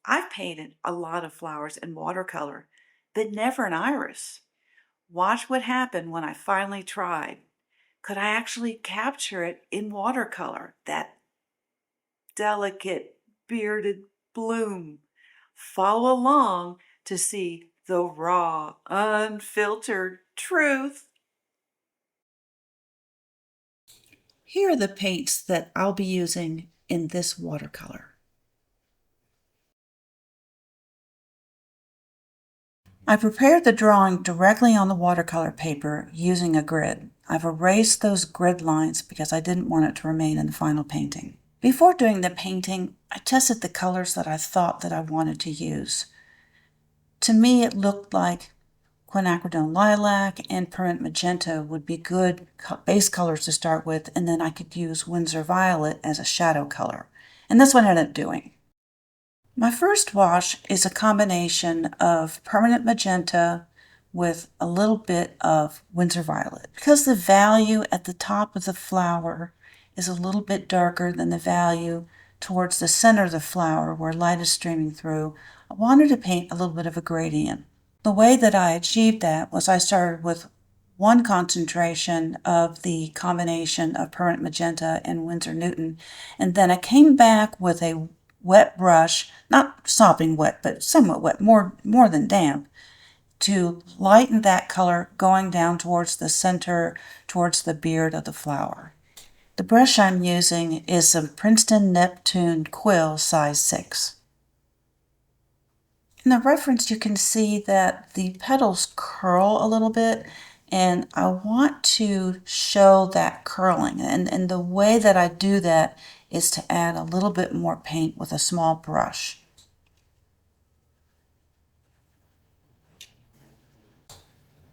I've painted a lot of flowers in watercolor, but never an iris. Watch what happened when I finally tried. Could I actually capture it in watercolor? That delicate bearded bloom. Follow along to see the raw, unfiltered truth. Here are the paints that I'll be using in this watercolor. I prepared the drawing directly on the watercolor paper using a grid. I've erased those grid lines because I didn't want it to remain in the final painting. Before doing the painting, I tested the colors that I thought that I wanted to use. To me, it looked like Quniacridone Lilac and Permanent Magenta would be good base colors to start with, and then I could use Winsor Violet as a shadow color. And that's what I ended up doing. My first wash is a combination of Permanent Magenta with a little bit of Winsor Violet. Because the value at the top of the flower is a little bit darker than the value towards the center of the flower where light is streaming through, I wanted to paint a little bit of a gradient. The way that I achieved that was I started with one concentration of the combination of Permanent Magenta and Winsor Newton, and then I came back with a wet brush, not sopping wet, but somewhat wet, more than damp, to lighten that color going down towards the center, towards the beard of the flower. The brush I'm using is a Princeton Neptune Quill size 6. In the reference, you can see that the petals curl a little bit, and I want to show that curling. And the way that I do that is to add a little bit more paint with a small brush.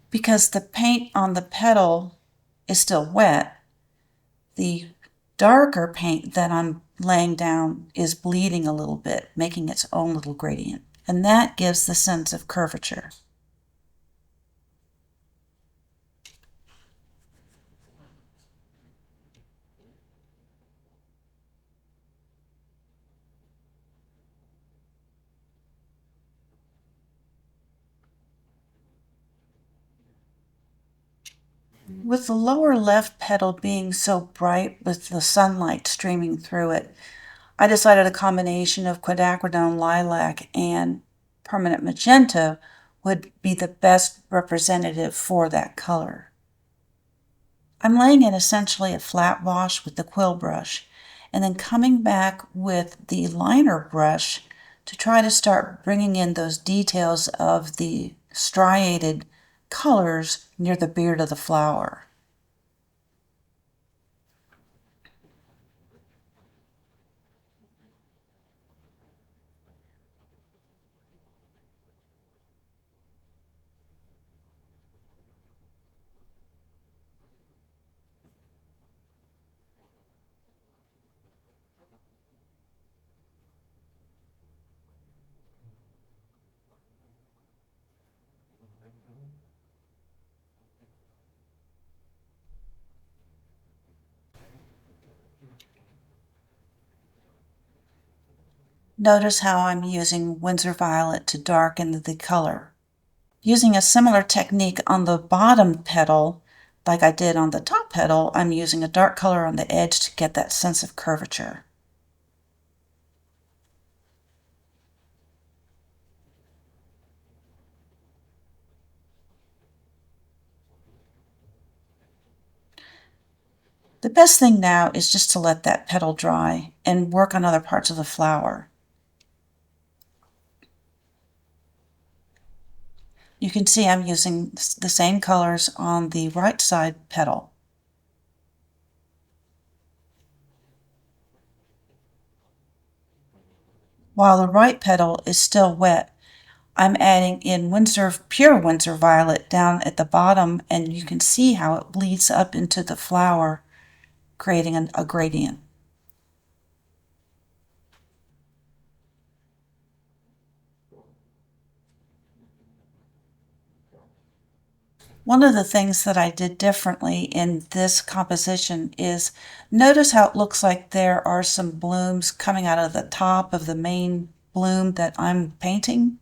Because the paint on the petal is still wet, the darker paint that I'm laying down is bleeding a little bit, making its own little gradient. And that gives the sense of curvature. With the lower left petal being so bright with the sunlight streaming through it, I decided a combination of Quinacridone Lilac and Permanent Magenta would be the best representative for that color. I'm laying in essentially a flat wash with the quill brush and then coming back with the liner brush to try to start bringing in those details of the striated colors near the beard of the flower. Notice how I'm using Winsor Violet to darken the color. Using a similar technique on the bottom petal, like I did on the top petal, I'm using a dark color on the edge to get that sense of curvature. The best thing now is just to let that petal dry and work on other parts of the flower. You can see I'm using the same colors on the right side petal. While the right petal is still wet, I'm adding in pure Winsor Violet down at the bottom, and you can see how it bleeds up into the flower, creating a gradient. One of the things that I did differently in this composition is notice how it looks like there are some blooms coming out of the top of the main bloom that I'm painting,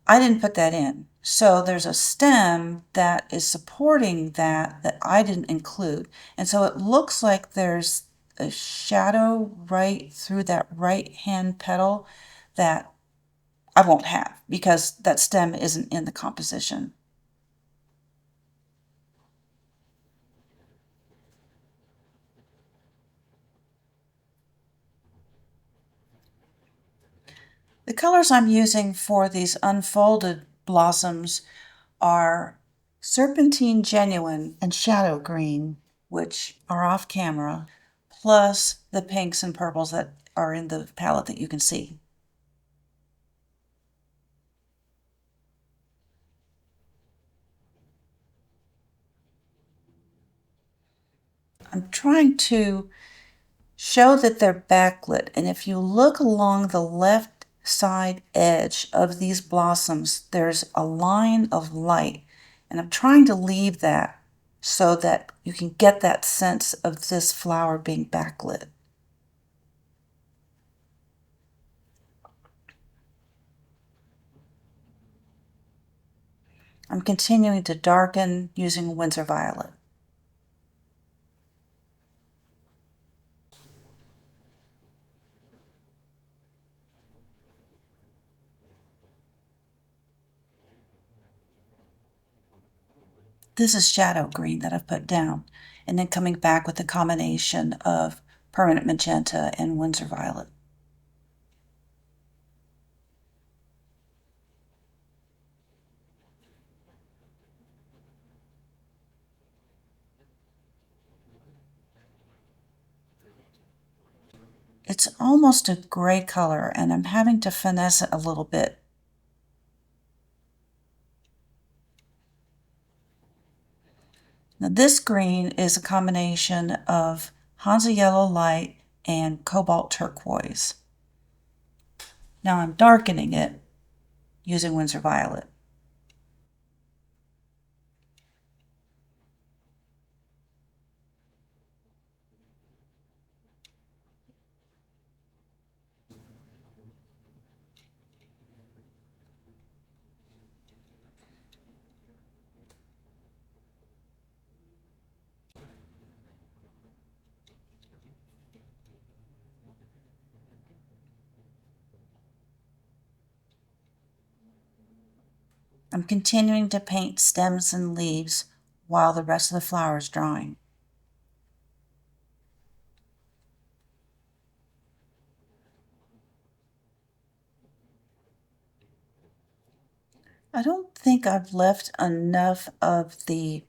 I didn't put that in. So there's a stem that is supporting that I didn't include. And so it looks like there's a shadow right through that right hand petal that I won't have because that stem isn't in the composition. The colors I'm using for these unfolded blossoms are Serpentine Genuine and Shadow Green, which are off camera, plus the pinks and purples that are in the palette that you can see. I'm trying to show that they're backlit, and if you look along the left side edge of these blossoms, there's a line of light, and I'm trying to leave that so that you can get that sense of this flower being backlit. I'm continuing to darken using Winsor Violet. This is shadow green that I've put down, and then coming back with a combination of permanent magenta and Winsor Violet. It's almost a gray color, and I'm having to finesse it a little bit. Now this green is a combination of Hansa Yellow Light and Cobalt Turquoise. Now I'm darkening it using Winsor Violet. I'm continuing to paint stems and leaves while the rest of the flower is drying. I don't think I've left enough of the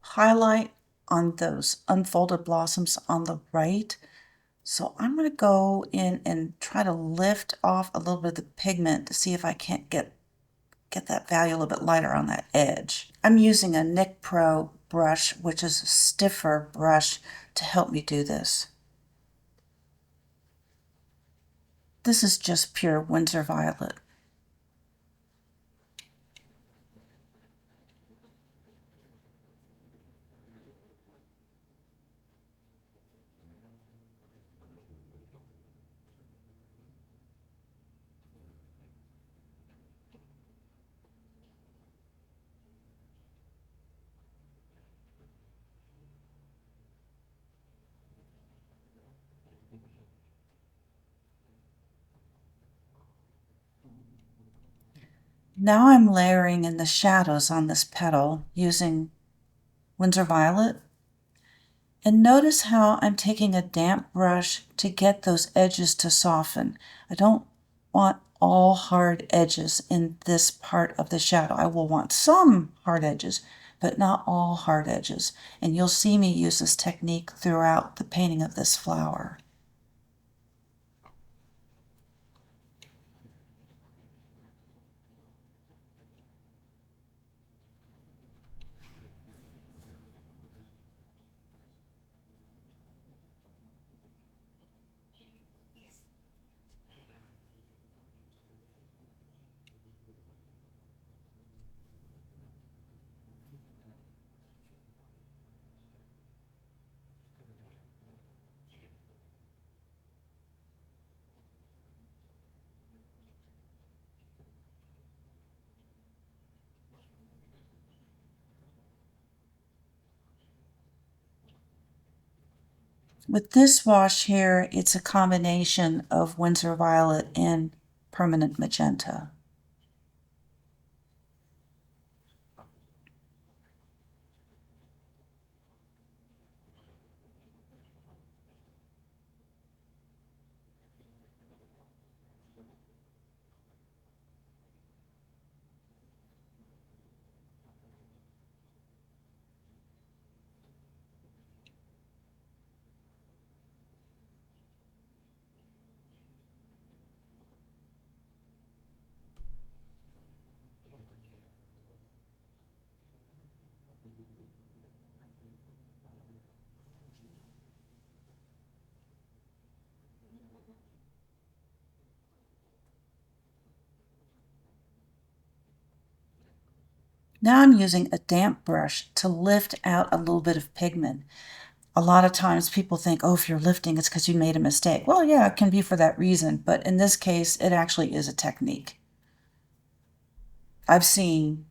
highlight on those unfolded blossoms on the right. So I'm going to go in and try to lift off a little bit of the pigment to see if I can't get that value a little bit lighter on that edge. I'm using a NicPro brush, which is a stiffer brush, to help me do this. This is just pure Winsor Violet. Now I'm layering in the shadows on this petal using Winsor Violet. And notice how I'm taking a damp brush to get those edges to soften. I don't want all hard edges in this part of the shadow. I will want some hard edges, but not all hard edges. And you'll see me use this technique throughout the painting of this flower. With this wash here, it's a combination of Winsor Violet and Permanent Magenta. Now I'm using a damp brush to lift out a little bit of pigment. A lot of times people think, oh, if you're lifting, it's because you made a mistake. Well, yeah, it can be for that reason, but in this case, it actually is a technique. I've seen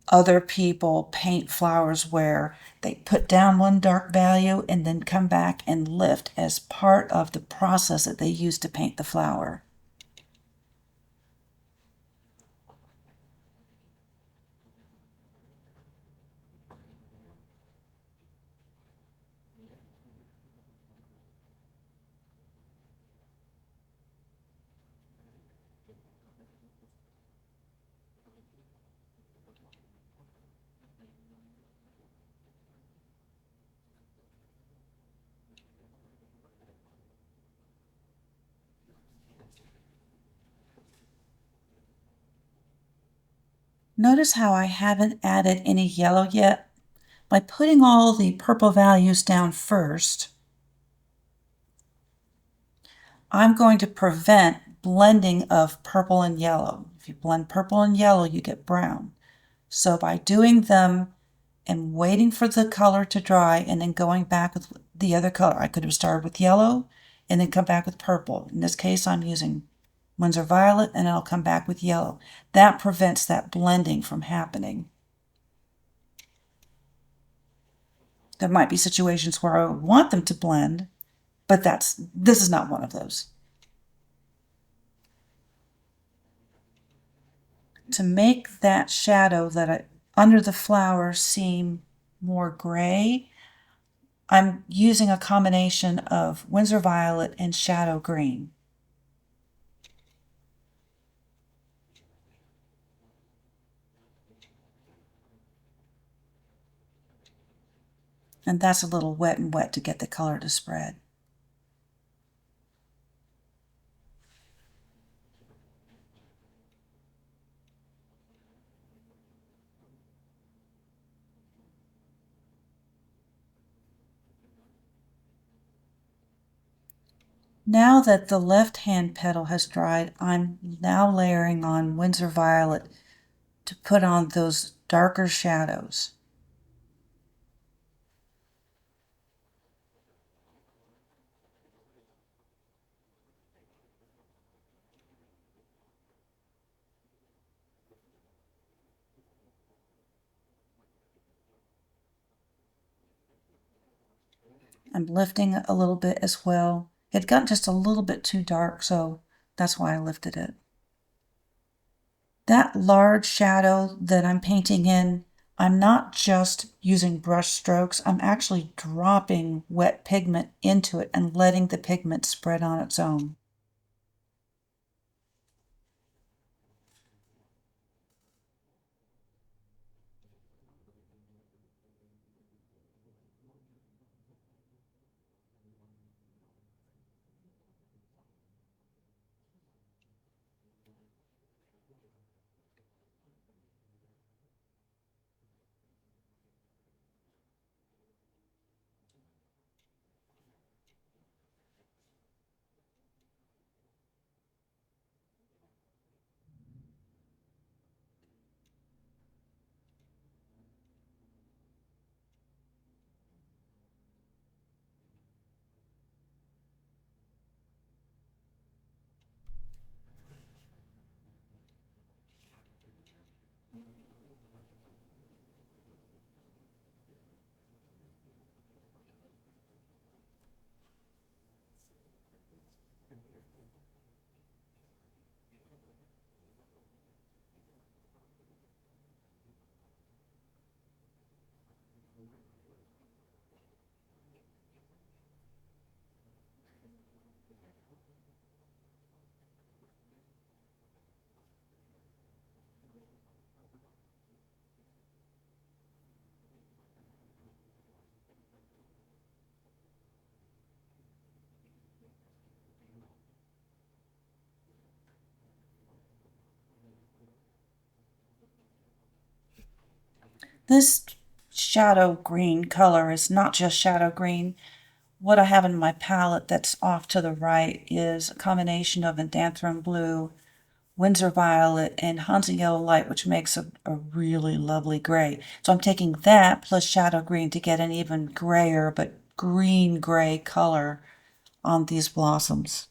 other people paint flowers where they put down one dark value and then come back and lift as part of the process that they use to paint the flower. Notice how I haven't added any yellow yet? By putting all the purple values down first, I'm going to prevent blending of purple and yellow. If you blend purple and yellow, you get brown. So by doing them and waiting for the color to dry and then going back with the other color, I could have started with yellow and then come back with purple. In this case, I'm using Winsor Violet and I'll come back with yellow. That prevents that blending from happening. There might be situations where I want them to blend, but this is not one of those. To make that shadow under the flower seem more gray, I'm using a combination of Winsor Violet and Shadow Green. And that's a little wet and wet to get the color to spread. Now that the left-hand petal has dried, I'm now layering on Winsor Violet to put on those darker shadows. I'm lifting a little bit as well. It got just a little bit too dark, so that's why I lifted it. That large shadow that I'm painting in, I'm not just using brush strokes, I'm actually dropping wet pigment into it and letting the pigment spread on its own. This shadow green color is not just shadow green. What I have in my palette that's off to the right is a combination of Indanthrone blue, Winsor violet, and Hansa yellow light, which makes a really lovely gray. So I'm taking that plus shadow green to get an even grayer but green-gray color on these blossoms.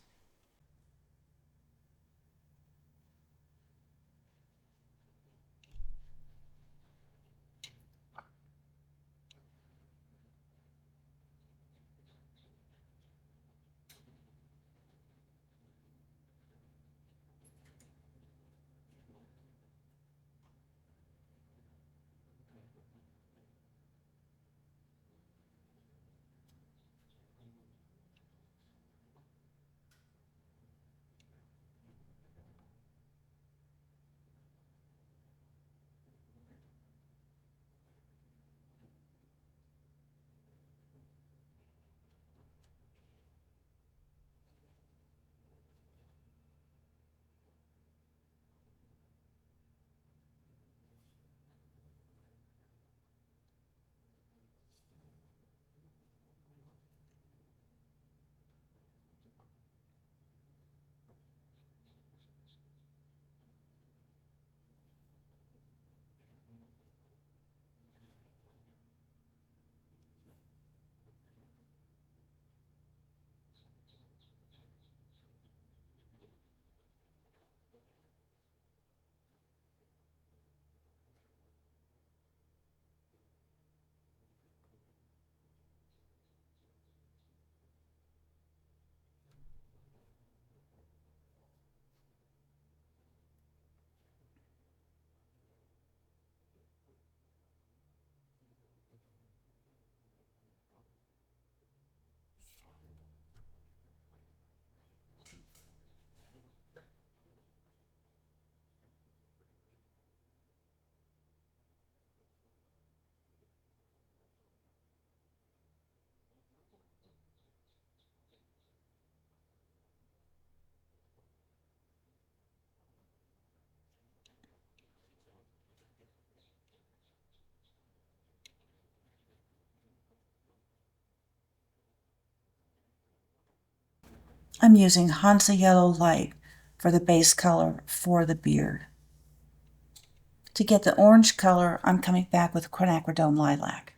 I'm using Hansa yellow light for the base color for the beard. To get the orange color, I'm coming back with Quniacridone Lilac.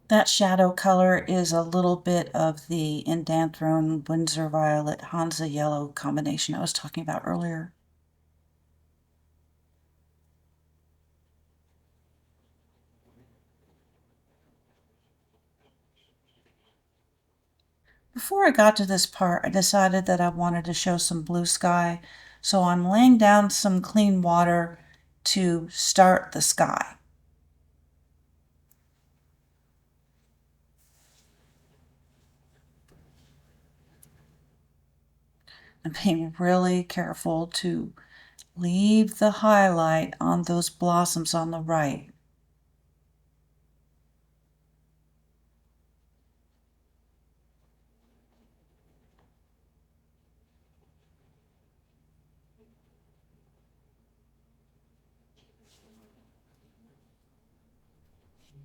That shadow color is a little bit of the Indanthrone Winsor Violet Hansa Yellow combination I was talking about earlier. Before I got to this part, I decided that I wanted to show some blue sky, so I'm laying down some clean water to start the sky. I'm being really careful to leave the highlight on those blossoms on the right.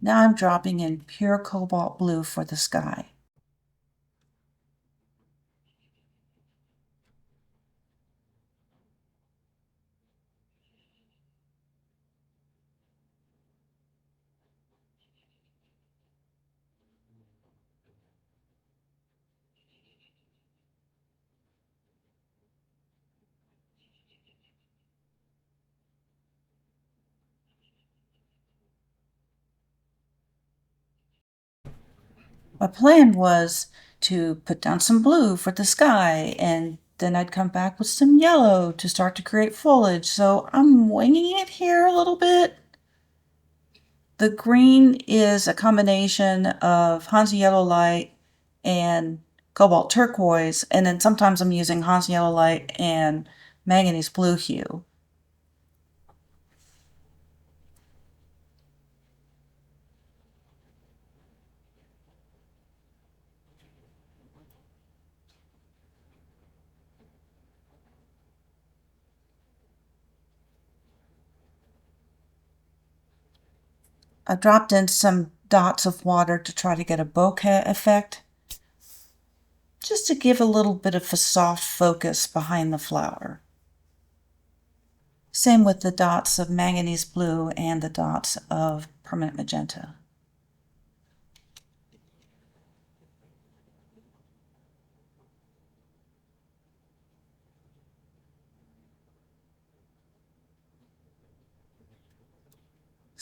Now I'm dropping in pure cobalt blue for the sky. My plan was to put down some blue for the sky, and then I'd come back with some yellow to start to create foliage, so I'm winging it here a little bit. The green is a combination of Hansa Yellow Light and Cobalt Turquoise, and then sometimes I'm using Hansa Yellow Light and Manganese Blue Hue. I dropped in some dots of water to try to get a bokeh effect, just to give a little bit of a soft focus behind the flower. Same with the dots of manganese blue and the dots of permanent magenta.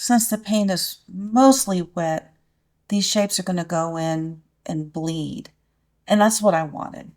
Since the paint is mostly wet, these shapes are going to go in and bleed, and that's what I wanted.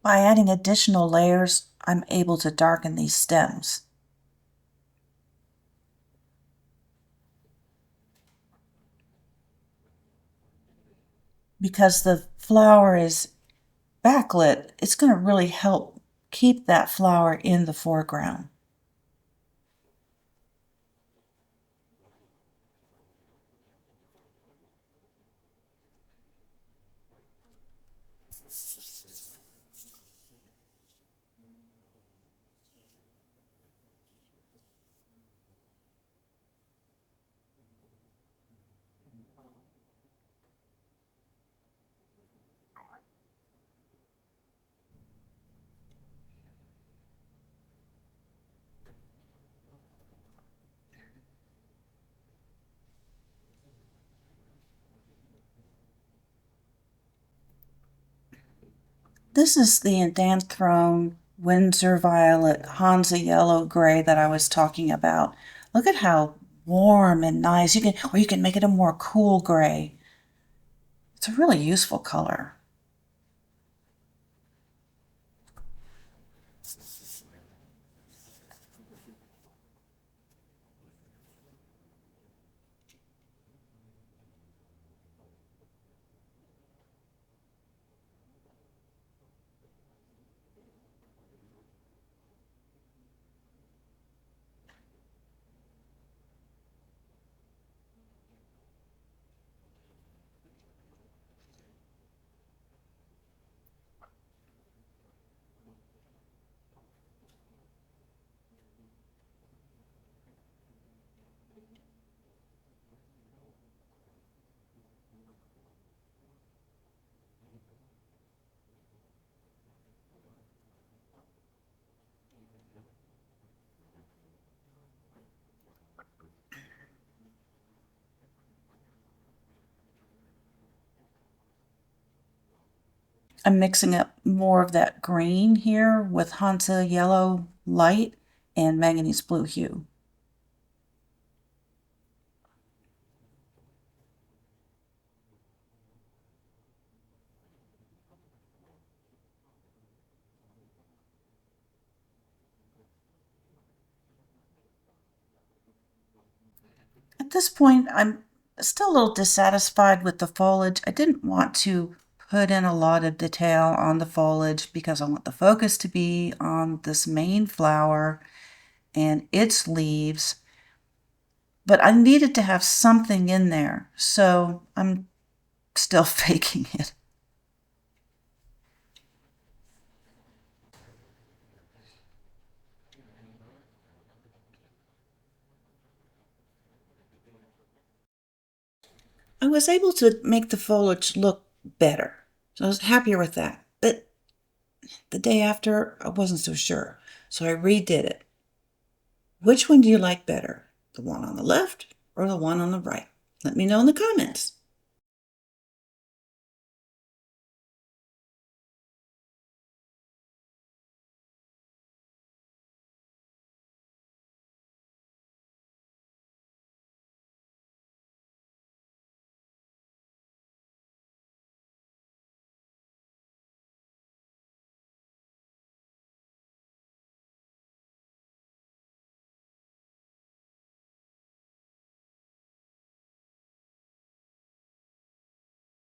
By adding additional layers, I'm able to darken these stems. Because the flower is backlit, it's going to really help keep that flower in the foreground. This is the Indanthrone Winsor Violet Hansa Yellow Gray that I was talking about. Look at how warm and nice. You can make it a more cool gray. It's a really useful color. I'm mixing up more of that green here with Hansa Yellow Light and Manganese Blue Hue. At this point, I'm Still a little dissatisfied with the foliage. I didn't want to put in a lot of detail on the foliage because I want the focus to be on this main flower and its leaves. But I needed to have something in there, so I'm still faking it. I was able to make the foliage look better, so I was happier with that. But the day after, I wasn't so sure, so I redid it. Which one do you like better? The one on the left or the one on the right? Let me know in the comments.